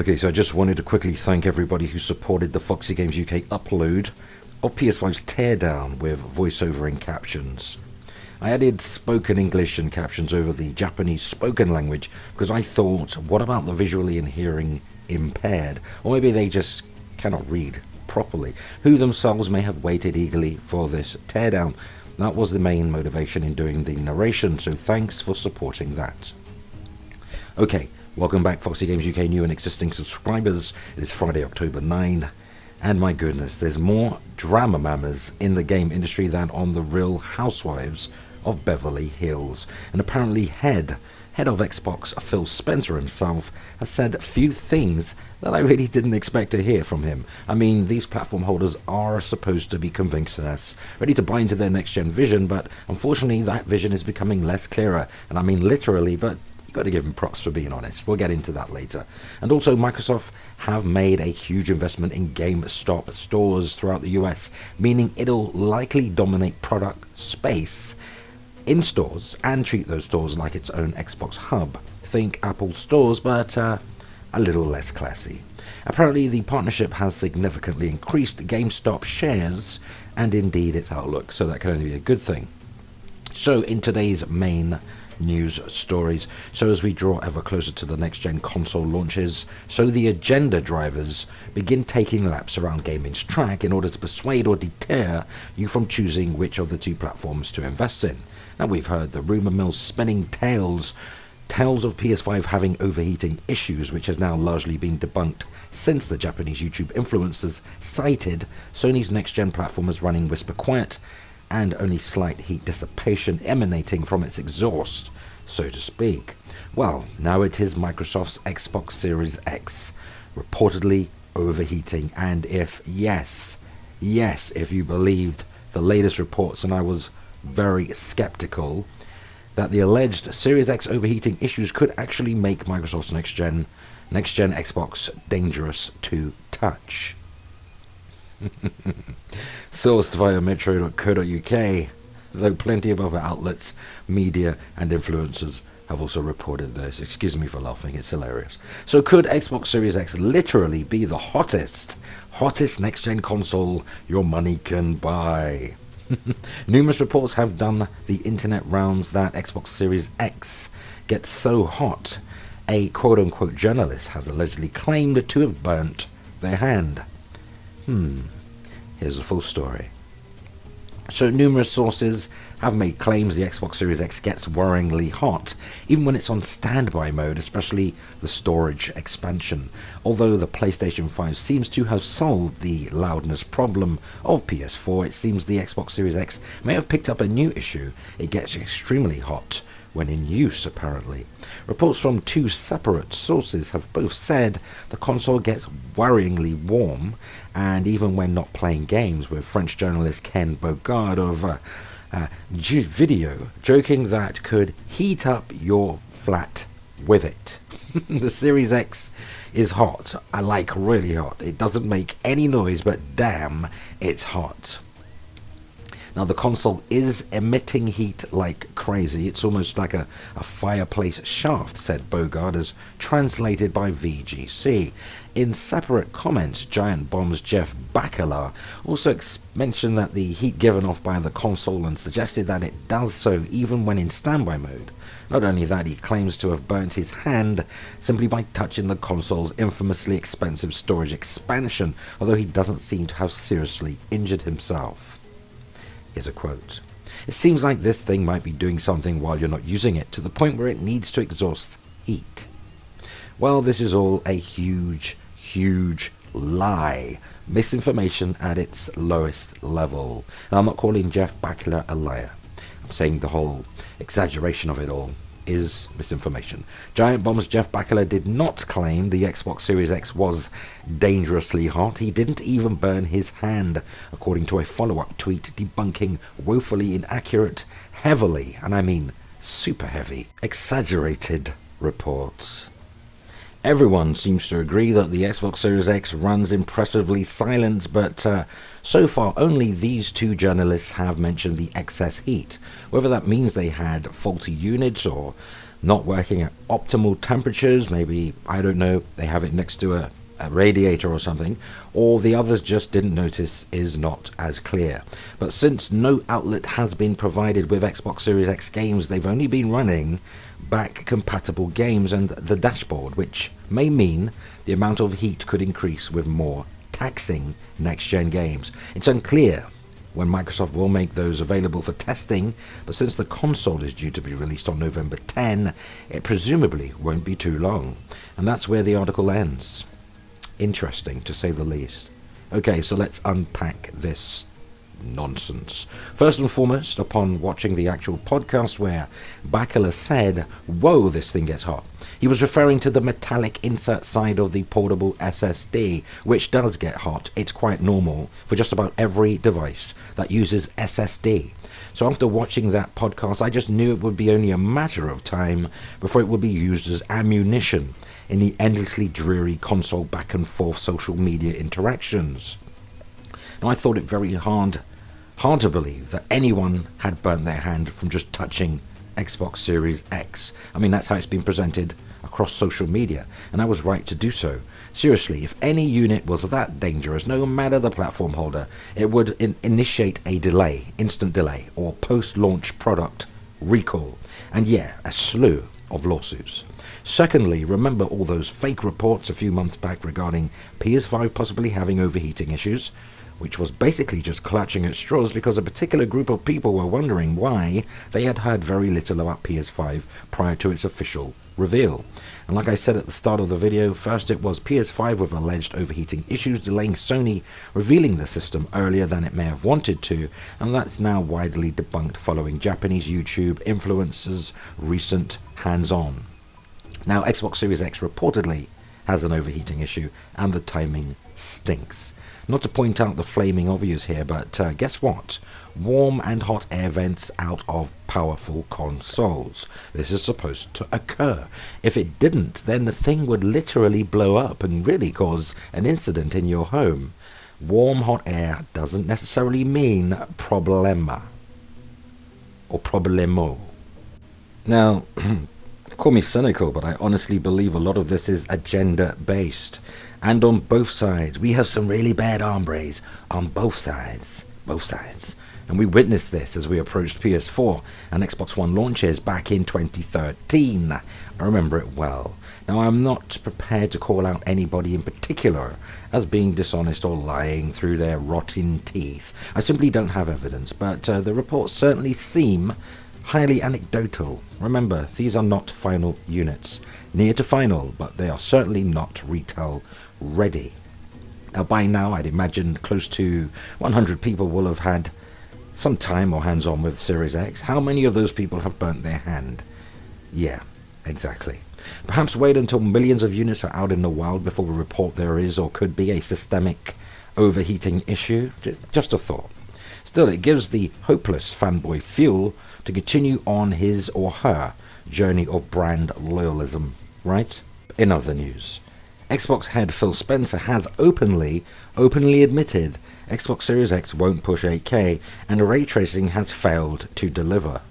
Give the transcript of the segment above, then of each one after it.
Okay, so I just wanted to quickly thank everybody who supported the FOXY Games UK upload of PS5's Teardown with voiceover and captions. I added spoken English and captions over the Japanese spoken language because I thought, what about the visually and hearing impaired? Or maybe they just cannot read properly, who themselves may have waited eagerly for this teardown. That was the main motivation in doing the narration, so thanks for supporting that. Okay, welcome back FOXY Games UK new and existing subscribers. It is Friday, October 9, and my goodness, there's more drama mamas in the game industry than on the Real Housewives of Beverly Hills. And apparently head of Xbox, Phil Spencer himself, has said a few things that I really didn't expect to hear from him. I mean, these platform holders are supposed to be convincing us, ready to buy into their next-gen vision, but unfortunately that vision is becoming less clearer. And I mean literally, but you've got to give him props for being honest. We'll get into that later. And also, Microsoft have made a huge investment in GameStop stores throughout the US, meaning it'll likely dominate product space in stores and treat those stores like its own Xbox hub. Think Apple stores, but a little less classy. Apparently the partnership has significantly increased GameStop shares and indeed its outlook, so that can only be a good thing. So in today's main news stories, so as we draw ever closer to the next gen console launches, so the agenda drivers begin taking laps around gaming's track in order to persuade or deter you from choosing which of the two platforms to invest in. Now, we've heard the rumor mill spinning tales of PS5 having overheating issues, which has now largely been debunked since the Japanese YouTube influencers cited Sony's next-gen platform as running whisper quiet and only slight heat dissipation emanating from its exhaust, so to speak. Well, now it is Microsoft's Xbox Series X reportedly overheating, and if you believed the latest reports, and I was very skeptical, that the alleged Series X overheating issues could actually make Microsoft's next gen Xbox dangerous to touch. Sourced via metro.co.uk, though plenty of other outlets, media and influencers have also reported this. Excuse me for laughing, it's hilarious. So could Xbox Series X literally be the hottest next gen console your money can buy? Numerous reports have done the internet rounds that Xbox Series X gets so hot, a quote-unquote journalist has allegedly claimed to have burnt their hand. Here's the full story. So numerous sources have made claims the Xbox Series X gets worryingly hot, even when it's on standby mode, especially the storage expansion. Although the PlayStation 5 seems to have solved the loudness problem of PS4, it seems the Xbox Series X may have picked up a new issue. It gets extremely hot when in use, apparently. Reports from two separate sources have both said the console gets worryingly warm, and even when not playing games, with French journalist Ken Bogard of Video joking that could heat up your flat with it. The Series X is hot. I like really hot. It doesn't make any noise, but damn, it's hot. Now, the console is emitting heat like crazy. It's almost like a fireplace shaft, said Bogard, as translated by VGC. In separate comments, Giant Bomb's Jeff Bacala also mentioned that the heat given off by the console and suggested that it does so even when in standby mode. Not only that, he claims to have burnt his hand simply by touching the console's infamously expensive storage expansion, although he doesn't seem to have seriously injured himself. Here's a quote. It seems like this thing might be doing something while you're not using it, to the point where it needs to exhaust heat. Well, this is all a huge lie. Misinformation at its lowest level. And I'm not calling Jeff Bacala a liar. I'm saying the whole exaggeration of it all is misinformation. Giant Bomb's Jeff Bacala did not claim the Xbox Series X was dangerously hot. He didn't even burn his hand, according to a follow-up tweet debunking woefully inaccurate, heavily, and I mean super heavy, exaggerated reports. Everyone seems to agree that the Xbox Series X runs impressively silent, but so far only these two journalists have mentioned the excess heat. Whether that means they had faulty units or not working at optimal temperatures. Maybe, I don't know, they have it next to a radiator or something, or the others just didn't notice is not as clear. But since no outlet has been provided with Xbox Series X games, they've only been running back compatible games and the dashboard, which may mean the amount of heat could increase with more taxing next-gen games. It's unclear when Microsoft will make those available for testing, but since the console is due to be released on November 10, it presumably won't be too long. And that's where the article ends. Interesting, to say the least. Okay, so let's unpack this nonsense. First and foremost, upon watching the actual podcast where Bakula said, "Whoa, this thing gets hot," he was referring to the metallic insert side of the portable SSD, which does get hot. It's quite normal for just about every device that uses SSD. So after watching that podcast, I just knew it would be only a matter of time before it would be used as ammunition in the endlessly dreary console back and forth social media interactions. Now, I thought it very hard to believe that anyone had burnt their hand from just touching Xbox Series X. I mean, that's how it's been presented across social media, and I was right to do so. Seriously, if any unit was that dangerous, no matter the platform holder, it would initiate a delay, instant delay, or post-launch product recall, and yeah, a slew of lawsuits. Secondly, remember all those fake reports a few months back regarding PS5 possibly having overheating issues, which was basically just clutching at straws because a particular group of people were wondering why they had heard very little about PS5 prior to its official reveal. And like I said at the start of the video, first it was PS5 with alleged overheating issues delaying Sony revealing the system earlier than it may have wanted to, and that's now widely debunked following Japanese YouTube influencers' recent hands-on. Now, Xbox Series X reportedly has an overheating issue, and the timing stinks. Not to point out the flaming obvious here, but guess what? Warm and hot air vents out of powerful consoles. This is supposed to occur. If it didn't, then the thing would literally blow up and really cause an incident in your home. Warm hot air doesn't necessarily mean problema or problemo. Now, call me cynical, but I honestly believe a lot of this is agenda-based. And on both sides, we have some really bad hombres on both sides. And we witnessed this as we approached PS4 and Xbox One launches back in 2013. I remember it well. Now, I'm not prepared to call out anybody in particular as being dishonest or lying through their rotten teeth. I simply don't have evidence, but the reports certainly seem highly anecdotal. Remember, these are not final units. Near to final, but they are certainly not retail ready. Now, by now, I'd imagine close to 100 people will have had some time or hands-on with Series X. How many of those people have burnt their hand? Yeah, exactly. Perhaps wait until millions of units are out in the wild before we report there is or could be a systemic overheating issue. Just a thought. Still, it gives the hopeless fanboy fuel to continue on his or her journey of brand loyalism, right? In other news, Xbox head Phil Spencer has openly admitted Xbox Series X won't push 8K and ray tracing has failed to deliver.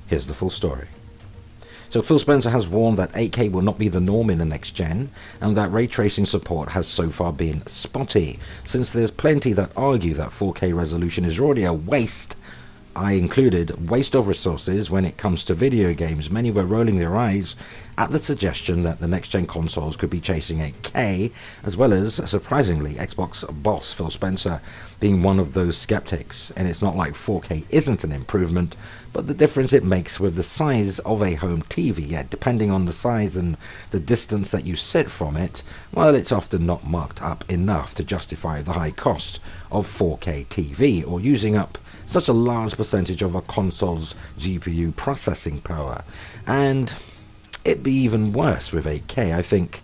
Here's the full story. So Phil Spencer has warned that 8K will not be the norm in the next gen, and that ray tracing support has so far been spotty, since there's plenty that argue that 4K resolution is already a waste. I included waste of resources when it comes to video games. Many were rolling their eyes at the suggestion that the next-gen consoles could be chasing 8K, as well as, surprisingly, Xbox boss Phil Spencer being one of those skeptics. And it's not like 4K isn't an improvement, but the difference it makes with the size of a home TV, yeah, depending on the size and the distance that you sit from it, well, it's often not marked up enough to justify the high cost of 4K TV, or using up such a large percentage of a console's GPU processing power. And it'd be even worse with 8K. I think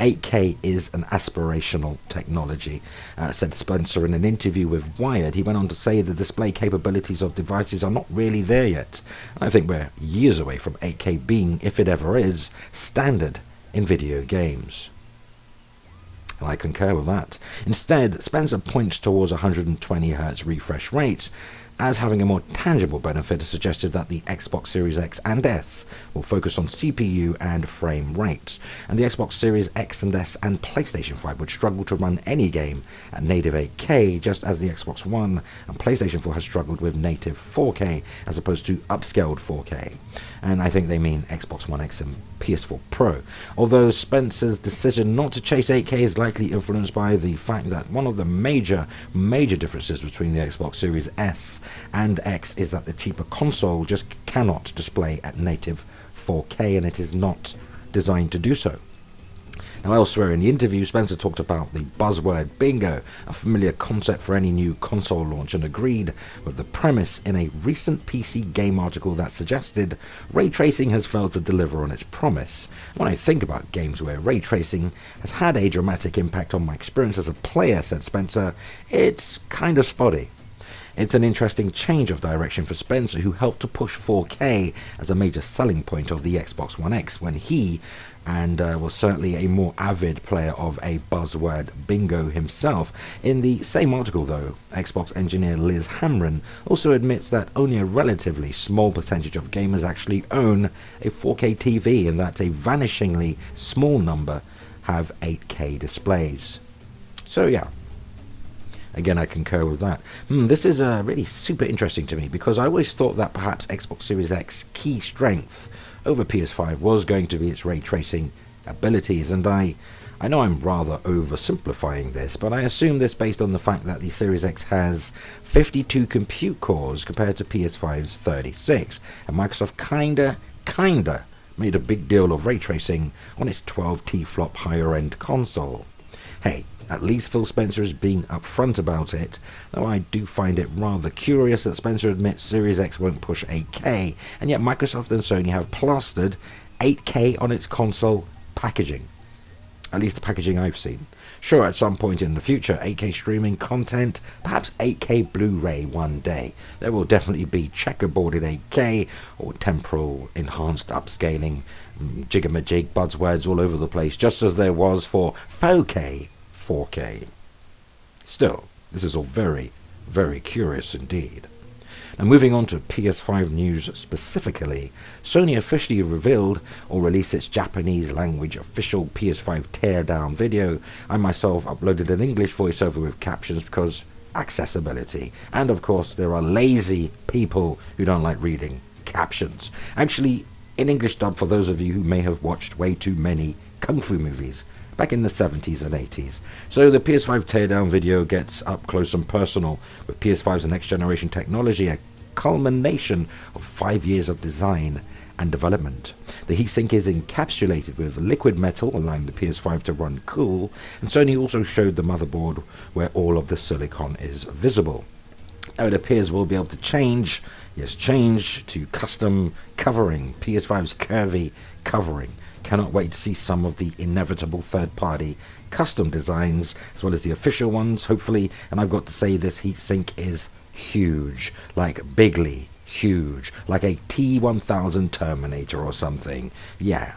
8K is an aspirational technology, said Spencer in an interview with Wired. He went on to say the display capabilities of devices are not really there yet. I think we're years away from 8K being, if it ever is, standard in video games. And I concur with that. Instead, Spencer points towards 120Hz refresh rates As having a more tangible benefit, it suggested that the Xbox Series X and S will focus on CPU and frame rates, and the Xbox Series X and S and PlayStation 5 would struggle to run any game at native 8K, just as the Xbox One and PlayStation 4 has struggled with native 4K as opposed to upscaled 4K. And I think they mean Xbox One X and PS4 Pro. Although Spencer's decision not to chase 8K is likely influenced by the fact that one of the major differences between the Xbox Series S and X is that the cheaper console just cannot display at native 4K, and it is not designed to do so. Now, elsewhere in the interview, Spencer talked about the buzzword bingo, a familiar concept for any new console launch, and agreed with the premise in a recent PC game article that suggested ray tracing has failed to deliver on its promise. When I think about games where ray tracing has had a dramatic impact on my experience as a player, said Spencer, it's kind of spotty. It's an interesting change of direction for Spencer, who helped to push 4K as a major selling point of the Xbox One X when he, and was certainly a more avid player of a buzzword bingo himself. In the same article, though, Xbox engineer Liz Hamren also admits that only a relatively small percentage of gamers actually own a 4K TV, and that a vanishingly small number have 8K displays. So yeah, again, I concur with that. This is really super interesting to me, because I always thought that perhaps Xbox Series X key strength over PS5 was going to be its ray tracing abilities, and I know I'm rather oversimplifying this, but I assume this based on the fact that the Series X has 52 compute cores compared to PS5's 36, and Microsoft kinda made a big deal of ray tracing on its 12 T-flop higher end console. Hey, at least Phil Spencer is being upfront about it, though I do find it rather curious that Spencer admits Series X won't push 8K, and yet Microsoft and Sony have plastered 8K on its console packaging. At least the packaging I've seen. Sure, at some point in the future, 8K streaming content, perhaps 8K Blu-ray one day. There will definitely be checkerboarded 8K or temporal enhanced upscaling, jiggamajig buzzwords all over the place, just as there was for 4K. Still, this is all very, very curious indeed. Now, moving on to PS5 news specifically, Sony officially revealed or released its Japanese language official PS5 teardown video. I myself uploaded an English voiceover with captions because accessibility, and of course there are lazy people who don't like reading captions. Actually, in English dub, for those of you who may have watched way too many kung fu movies back in the 70s and 80s. So the PS5 teardown video gets up close and personal with PS5's next generation technology, a culmination of 5 years of design and development. The heatsink is encapsulated with liquid metal, allowing the PS5 to run cool, and Sony also showed the motherboard where all of the silicon is visible. Now it appears we'll be able to change to custom covering, PS5's curvy covering. Cannot wait to see some of the inevitable third-party custom designs as well as the official ones, hopefully. And I've got to say, this heatsink is huge, like bigly huge, like a T-1000 Terminator or something. Yeah,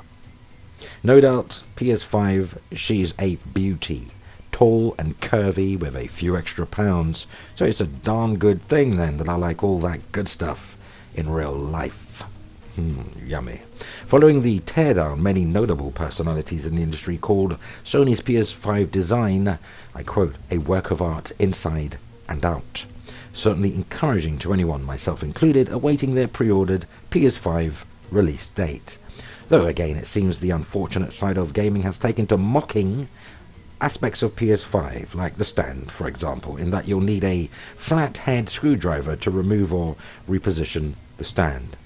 no doubt PS5, she's a beauty, tall and curvy with a few extra pounds, so it's a darn good thing then that I like all that good stuff in real life. Yummy. Following the teardown, many notable personalities in the industry called Sony's PS5 design, I quote, a work of art inside and out. Certainly encouraging to anyone, myself included, awaiting their pre-ordered PS5 release date. Though again, it seems the unfortunate side of gaming has taken to mocking aspects of PS5, like the stand, for example, in that you'll need a flat-head screwdriver to remove or reposition the stand.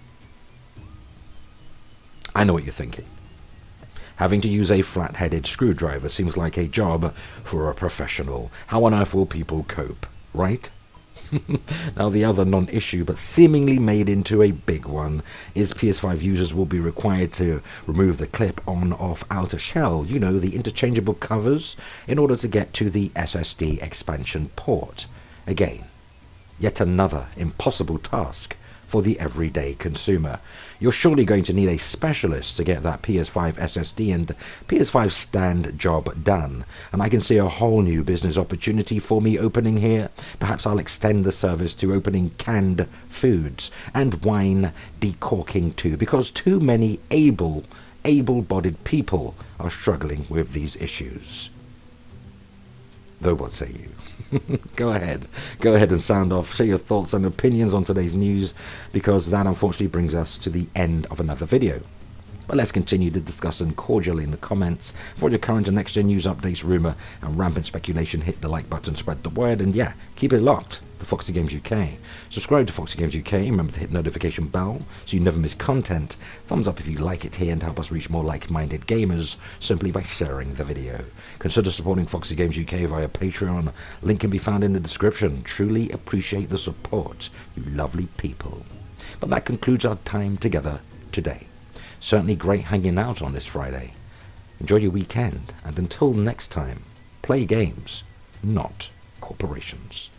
I know what you're thinking. Having to use a flat-headed screwdriver seems like a job for a professional. How on earth will people cope, right? Now, the other non-issue, but seemingly made into a big one, is PS5 users will be required to remove the clip-on-off outer shell, you know, the interchangeable covers, in order to get to the SSD expansion port. Again, yet another impossible task for the everyday consumer. You're surely going to need a specialist to get that PS5 SSD and PS5 stand job done, and I can see a whole new business opportunity for me opening here. Perhaps I'll extend the service to opening canned foods and wine decorking too, because too many able-bodied people are struggling with these issues. Though what say you? Go ahead and sound off, share your thoughts and opinions on today's news, because that unfortunately brings us to the end of another video. But let's continue the discussion cordially in the comments. For your current and next gen news updates, rumour and rampant speculation, hit the like button, spread the word, and yeah, keep it locked to Foxy Games UK. Subscribe to Foxy Games UK, remember to hit notification bell so you never miss content. Thumbs up if you like it here, and help us reach more like-minded gamers simply by sharing the video. Consider supporting Foxy Games UK via Patreon, link can be found in the description. Truly appreciate the support, you lovely people. But that concludes our time together today. Certainly great hanging out on this Friday. Enjoy your weekend, and until next time, play games, not corporations.